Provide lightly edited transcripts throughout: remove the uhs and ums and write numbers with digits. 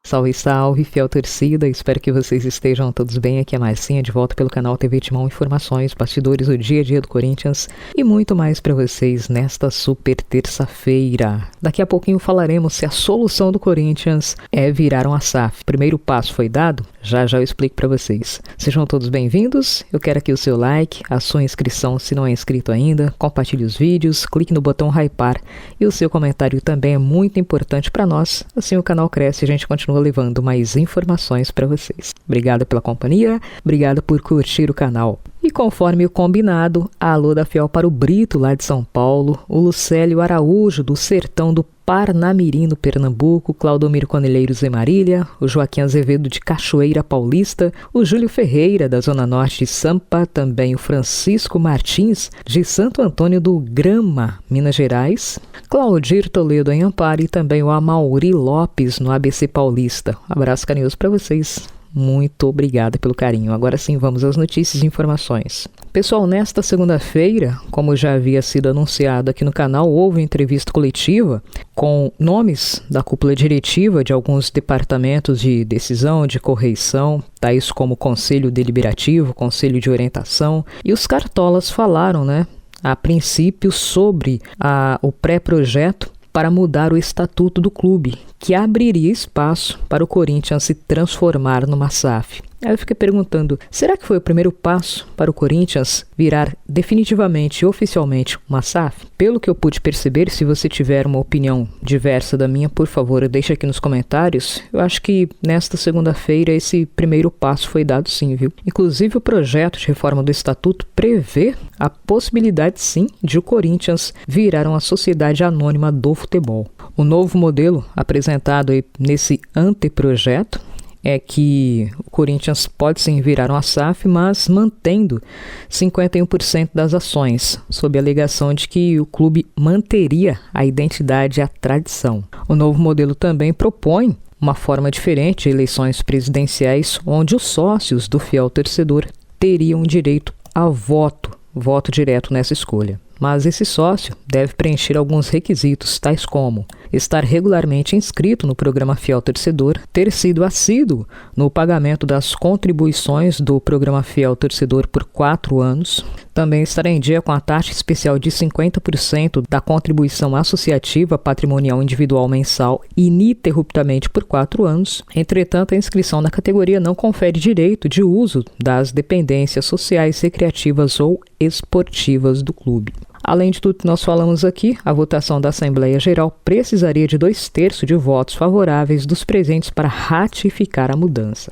Salve, salve, fiel torcida, espero que vocês estejam todos bem. Aqui é a Marcinha, de volta pelo canal TV Timão, informações, bastidores do dia a dia do Corinthians e muito mais para vocês nesta super terça-feira. Daqui a pouquinho falaremos se a solução do Corinthians é virar uma SAF. O primeiro passo foi dado? Já eu explico para vocês. Sejam todos bem-vindos, eu quero aqui o seu like, a sua inscrição se não é inscrito ainda, compartilhe os vídeos, clique no botão hypar e o seu comentário também é muito importante para nós, assim o canal cresce e a gente continua levando mais informações para vocês. Obrigada pela companhia, obrigada por curtir o canal. E conforme o combinado, a alô da fiel para o Brito lá de São Paulo, o Lucélio Araújo do sertão do Parnamirim, no Pernambuco, Claudomiro Coneleiros em Marília, o Joaquim Azevedo de Cachoeira Paulista, o Júlio Ferreira da Zona Norte de Sampa, também o Francisco Martins de Santo Antônio do Grama, Minas Gerais, Claudir Toledo em Amparo e também o Amauri Lopes no ABC Paulista. Abraço carinhoso para vocês. Muito obrigada pelo carinho. Agora sim, vamos às notícias e informações. Pessoal, nesta segunda-feira, como já havia sido anunciado aqui no canal, houve entrevista coletiva com nomes da cúpula diretiva de alguns departamentos de decisão, de correição, tais como Conselho Deliberativo, Conselho de Orientação, e os cartolas falaram, a princípio sobre o pré-projeto para mudar o estatuto do clube, que abriria espaço para o Corinthians se transformar numa SAF. Aí eu fiquei perguntando, será que foi o primeiro passo para o Corinthians virar definitivamente e oficialmente uma SAF? Pelo que eu pude perceber, se você tiver uma opinião diversa da minha, por favor, deixa aqui nos comentários. Eu acho que nesta segunda-feira esse primeiro passo foi dado sim, viu? Inclusive o projeto de reforma do estatuto prevê a possibilidade sim de o Corinthians virar uma sociedade anônima do futebol. O novo modelo apresentado aí nesse anteprojeto é que o Corinthians pode sim virar uma SAF, mas mantendo 51% das ações, sob a alegação de que o clube manteria a identidade e a tradição. O novo modelo também propõe uma forma diferente de eleições presidenciais, onde os sócios do fiel torcedor teriam direito a voto direto nessa escolha. Mas esse sócio deve preencher alguns requisitos, tais como estar regularmente inscrito no programa Fiel Torcedor, ter sido assíduo no pagamento das contribuições do programa Fiel Torcedor por 4 anos, também estar em dia com a taxa especial de 50% da contribuição associativa patrimonial individual mensal ininterruptamente por 4 anos. Entretanto, a inscrição na categoria não confere direito de uso das dependências sociais, recreativas ou esportivas do clube. Além de tudo que nós falamos aqui, a votação da Assembleia Geral precisaria de 2/3 de votos favoráveis dos presentes para ratificar a mudança.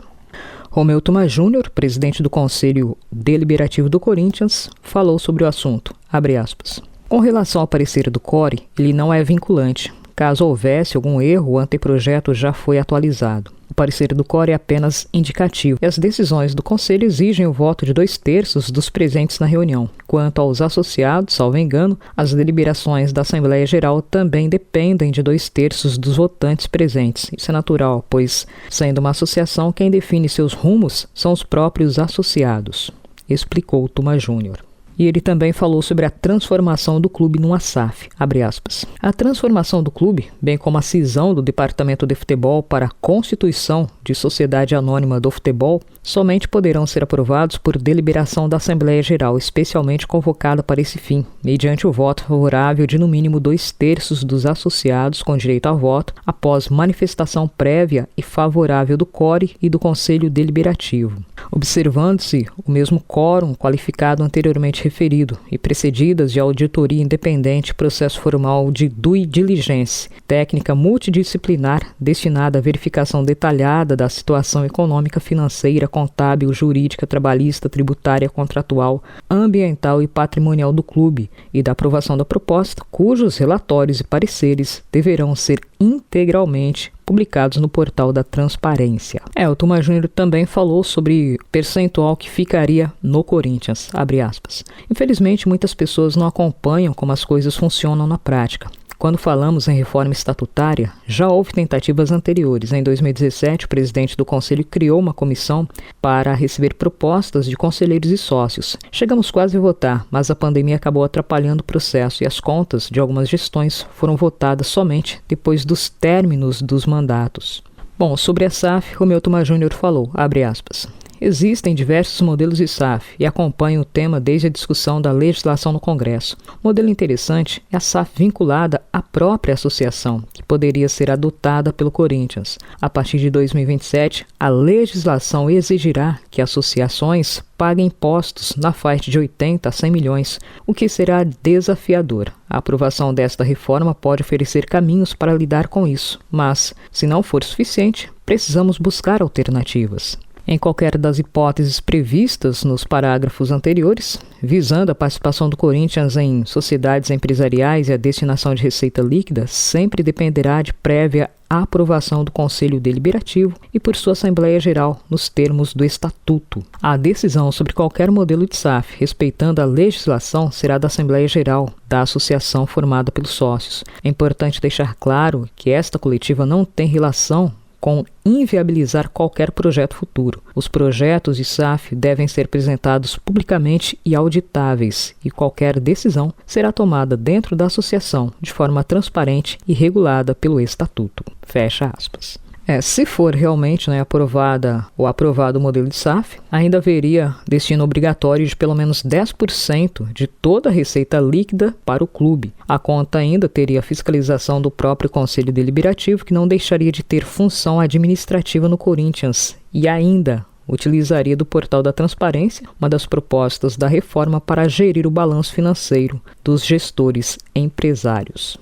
Romeu Tuma Júnior, presidente do Conselho Deliberativo do Corinthians, falou sobre o assunto, abre aspas. Com relação ao parecer do CORE, ele não é vinculante. Caso houvesse algum erro, o anteprojeto já foi atualizado. O parecer do CORE é apenas indicativo e as decisões do Conselho exigem o voto de 2/3 dos presentes na reunião. Quanto aos associados, salvo engano, as deliberações da Assembleia Geral também dependem de 2/3 dos votantes presentes. Isso é natural, pois, sendo uma associação, quem define seus rumos são os próprios associados, explicou Tuma Júnior. E ele também falou sobre a transformação do clube numa SAF, abre aspas. A transformação do clube, bem como a cisão do Departamento de Futebol para a constituição de Sociedade Anônima do Futebol, somente poderão ser aprovados por deliberação da Assembleia Geral, especialmente convocada para esse fim, mediante o voto favorável de no mínimo 2/3 dos associados com direito a voto, após manifestação prévia e favorável do CORE e do Conselho Deliberativo. Observando-se o mesmo quórum qualificado anteriormente referido e precedidas de auditoria independente, processo formal de due diligence, técnica multidisciplinar destinada à verificação detalhada da situação econômica, financeira, contábil, jurídica, trabalhista, tributária, contratual, ambiental e patrimonial do clube e da aprovação da proposta, cujos relatórios e pareceres deverão ser integralmente publicados no portal da transparência. O Tuma Júnior também falou sobre o percentual que ficaria no Corinthians, abre aspas. Infelizmente, muitas pessoas não acompanham como as coisas funcionam na prática. Quando falamos em reforma estatutária, já houve tentativas anteriores. Em 2017, o presidente do Conselho criou uma comissão para receber propostas de conselheiros e sócios. Chegamos quase a votar, mas a pandemia acabou atrapalhando o processo e as contas de algumas gestões foram votadas somente depois dos términos dos mandatos. Bom, sobre a SAF, Romeu Tuma Júnior falou, abre aspas, existem diversos modelos de SAF e acompanham o tema desde a discussão da legislação no Congresso. Um modelo interessante é a SAF vinculada à própria associação, que poderia ser adotada pelo Corinthians. A partir de 2027, a legislação exigirá que associações paguem impostos na faixa de 80 a 100 milhões, o que será desafiador. A aprovação desta reforma pode oferecer caminhos para lidar com isso, mas, se não for suficiente, precisamos buscar alternativas. Em qualquer das hipóteses previstas nos parágrafos anteriores, visando a participação do Corinthians em sociedades empresariais e a destinação de receita líquida, sempre dependerá de prévia aprovação do Conselho Deliberativo e por sua Assembleia Geral, nos termos do Estatuto. A decisão sobre qualquer modelo de SAF, respeitando a legislação, será da Assembleia Geral, da associação formada pelos sócios. É importante deixar claro que esta coletiva não tem relação com inviabilizar qualquer projeto futuro. Os projetos de SAF devem ser apresentados publicamente e auditáveis, e qualquer decisão será tomada dentro da associação, de forma transparente e regulada pelo Estatuto. Fecha aspas. Se for realmente aprovado o modelo de SAF, ainda haveria destino obrigatório de pelo menos 10% de toda a receita líquida para o clube. A conta ainda teria a fiscalização do próprio Conselho Deliberativo, que não deixaria de ter função administrativa no Corinthians, e ainda utilizaria do Portal da Transparência, uma das propostas da reforma para gerir o balanço financeiro dos gestores empresários.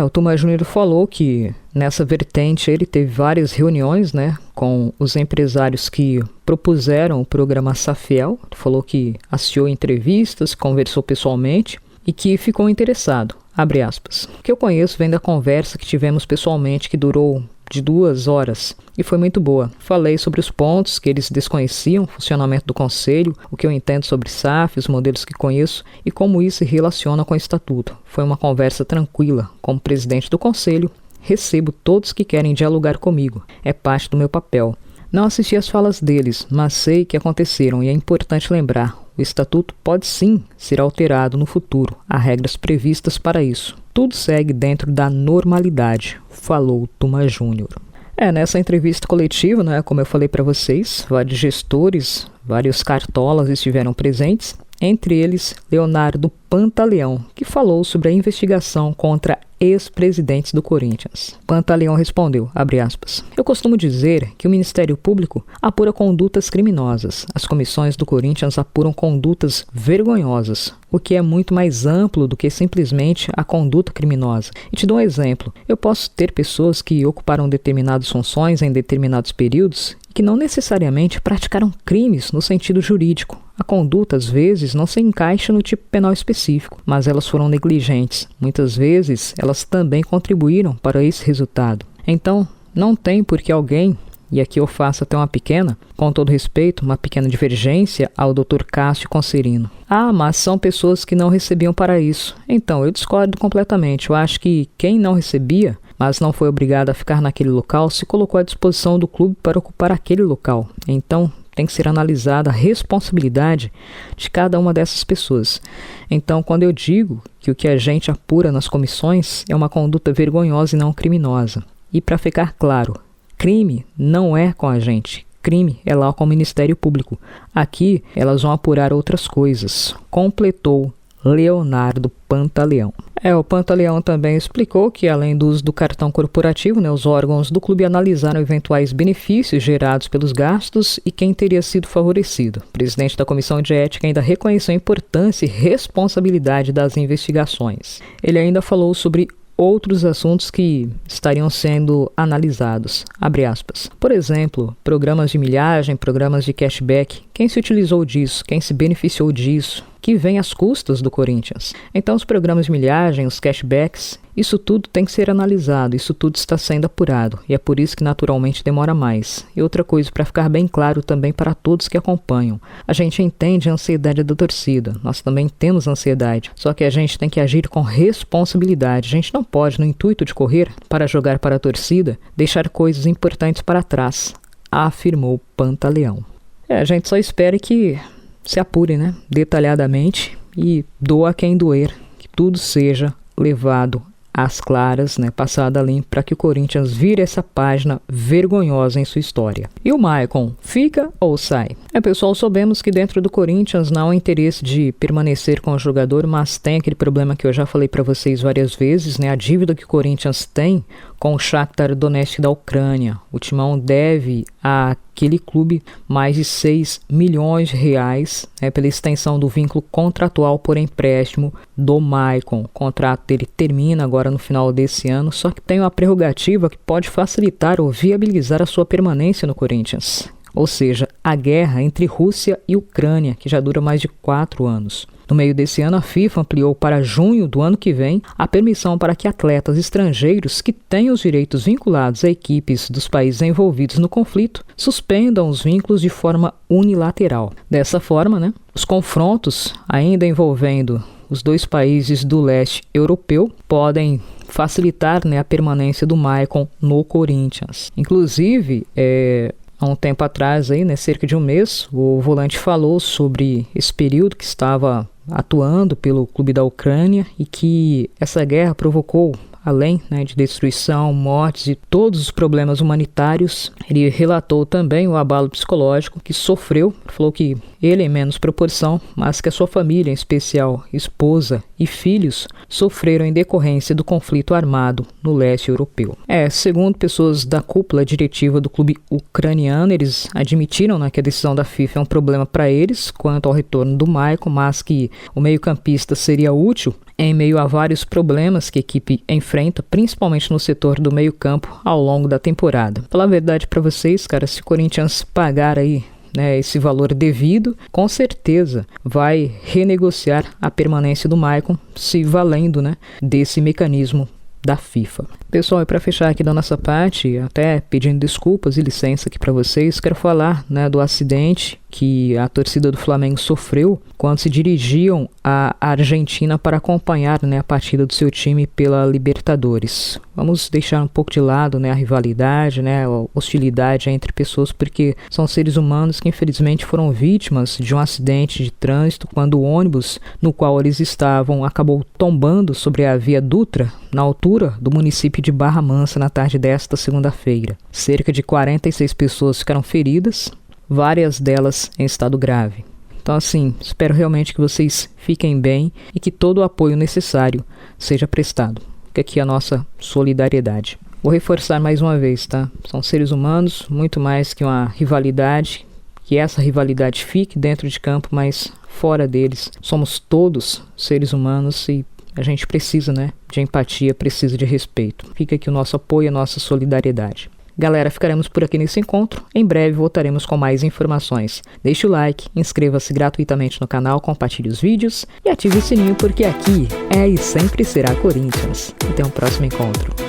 O Tuma Júnior falou que nessa vertente ele teve várias reuniões com os empresários que propuseram o programa Safiel. Falou que assistiu entrevistas, conversou pessoalmente e que ficou interessado. Abre aspas. O que eu conheço vem da conversa que tivemos pessoalmente, que durou de 2 horas e foi muito boa. Falei sobre os pontos que eles desconheciam, o funcionamento do conselho, o que eu entendo sobre SAF, os modelos que conheço e como isso se relaciona com o estatuto. Foi uma conversa tranquila. Como presidente do conselho, recebo todos que querem dialogar comigo. É parte do meu papel. Não assisti às falas deles, mas sei que aconteceram e é importante lembrar. O estatuto pode sim ser alterado no futuro. Há regras previstas para isso. Tudo segue dentro da normalidade, falou Tuma Júnior. Nessa entrevista coletiva, como eu falei para vocês, vários gestores, vários cartolas estiveram presentes, entre eles Leonardo Pantaleão, que falou sobre a investigação contra ex-presidentes do Corinthians. Pantaleão respondeu, abre aspas, eu costumo dizer que o Ministério Público apura condutas criminosas. As comissões do Corinthians apuram condutas vergonhosas, o que é muito mais amplo do que simplesmente a conduta criminosa. E te dou um exemplo. Eu posso ter pessoas que ocuparam determinadas funções em determinados períodos e que não necessariamente praticaram crimes no sentido jurídico. A conduta, às vezes, não se encaixa no tipo penal específico, mas elas foram negligentes. Muitas vezes, elas também contribuíram para esse resultado. Então, não tem por que alguém, e aqui eu faço até uma pequena, com todo respeito, uma pequena divergência ao Dr. Cássio Concerino. Mas são pessoas que não recebiam para isso. Então, eu discordo completamente. Eu acho que quem não recebia, mas não foi obrigado a ficar naquele local, se colocou à disposição do clube para ocupar aquele local. Então, tem que ser analisada a responsabilidade de cada uma dessas pessoas. Então, quando eu digo que o que a gente apura nas comissões é uma conduta vergonhosa e não criminosa. E para ficar claro, crime não é com a gente. Crime é lá com o Ministério Público. Aqui, elas vão apurar outras coisas. Completou Leonardo Pantaleão. O Pantaleão também explicou que, além do uso do cartão corporativo, os órgãos do clube analisaram eventuais benefícios gerados pelos gastos e quem teria sido favorecido. O presidente da Comissão de Ética ainda reconheceu a importância e responsabilidade das investigações. Ele ainda falou sobre outros assuntos que estariam sendo analisados. Abre aspas. Por exemplo, programas de milhagem, programas de cashback. Quem se utilizou disso? Quem se beneficiou disso? Que vem às custas do Corinthians. Então, os programas de milhagem, os cashbacks, isso tudo tem que ser analisado, isso tudo está sendo apurado, e é por isso que naturalmente demora mais. E outra coisa, para ficar bem claro também para todos que acompanham, a gente entende a ansiedade da torcida, nós também temos ansiedade, só que a gente tem que agir com responsabilidade, a gente não pode, no intuito de correr para jogar para a torcida, deixar coisas importantes para trás, afirmou Pantaleão. A gente só espera que se apure, detalhadamente e doa quem doer, que tudo seja levado às claras, né, passada a limpo, para que o Corinthians vire essa página vergonhosa em sua história. E o Maicon, fica ou sai? Pessoal, soubemos que dentro do Corinthians não há interesse de permanecer com o jogador, mas tem aquele problema que eu já falei para vocês várias vezes, né, a dívida que o Corinthians tem com o Shakhtar Donetsk da Ucrânia. O Timão deve àquele clube mais de 6 milhões de reais, né, pela extensão do vínculo contratual por empréstimo do Maicon. O contrato dele termina agora no final desse ano, só que tem uma prerrogativa que pode facilitar ou viabilizar a sua permanência no Corinthians. Ou seja, a guerra entre Rússia e Ucrânia, que já dura mais de 4 anos. No meio desse ano, a FIFA ampliou para junho do ano que vem a permissão para que atletas estrangeiros que tenham os direitos vinculados a equipes dos países envolvidos no conflito suspendam os vínculos de forma unilateral. Dessa forma, né, os confrontos, ainda envolvendo os dois países do leste europeu, podem facilitar, né, a permanência do Maicon no Corinthians. Inclusive, há um tempo atrás, aí, né, cerca de um mês, o volante falou sobre esse período que estava atuando pelo clube da Ucrânia e que essa guerra provocou, além, né, de destruição, mortes e todos os problemas humanitários. Ele relatou também o abalo psicológico que sofreu, falou que ele em menos proporção, mas que a sua família, em especial esposa e filhos, sofreram em decorrência do conflito armado no leste europeu. Segundo pessoas da cúpula diretiva do clube ucraniano, eles admitiram, né, que a decisão da FIFA é um problema para eles quanto ao retorno do Maicon, mas que o meio-campista seria útil em meio a vários problemas que a equipe enfrenta, principalmente no setor do meio-campo ao longo da temporada. Falar a verdade para vocês, cara, se o Corinthians pagar aí, né, esse valor devido, com certeza vai renegociar a permanência do Maicon, se valendo, né, desse mecanismo da FIFA. Pessoal, e para fechar aqui da nossa parte, até pedindo desculpas e licença aqui para vocês, quero falar, né, do acidente que a torcida do Flamengo sofreu quando se dirigiam à Argentina para acompanhar, né, a partida do seu time pela Libertadores. Vamos deixar um pouco de lado, né, a rivalidade, né, a hostilidade entre pessoas, porque são seres humanos que infelizmente foram vítimas de um acidente de trânsito quando o ônibus no qual eles estavam acabou tombando sobre a Via Dutra, na altura do município de Barra Mansa, na tarde desta segunda-feira. Cerca de 46 pessoas ficaram feridas, várias delas em estado grave. Então, assim, espero realmente que vocês fiquem bem e que todo o apoio necessário seja prestado. Fica aqui a nossa solidariedade. Vou reforçar mais uma vez, tá? São seres humanos, muito mais que uma rivalidade, que essa rivalidade fique dentro de campo, mas fora deles. Somos todos seres humanos e a gente precisa, né, de empatia, precisa de respeito. Fica aqui o nosso apoio, a nossa solidariedade. Galera, ficaremos por aqui nesse encontro. Em breve voltaremos com mais informações. Deixe o like, inscreva-se gratuitamente no canal, compartilhe os vídeos e ative o sininho porque aqui é e sempre será Corinthians. Até um próximo encontro.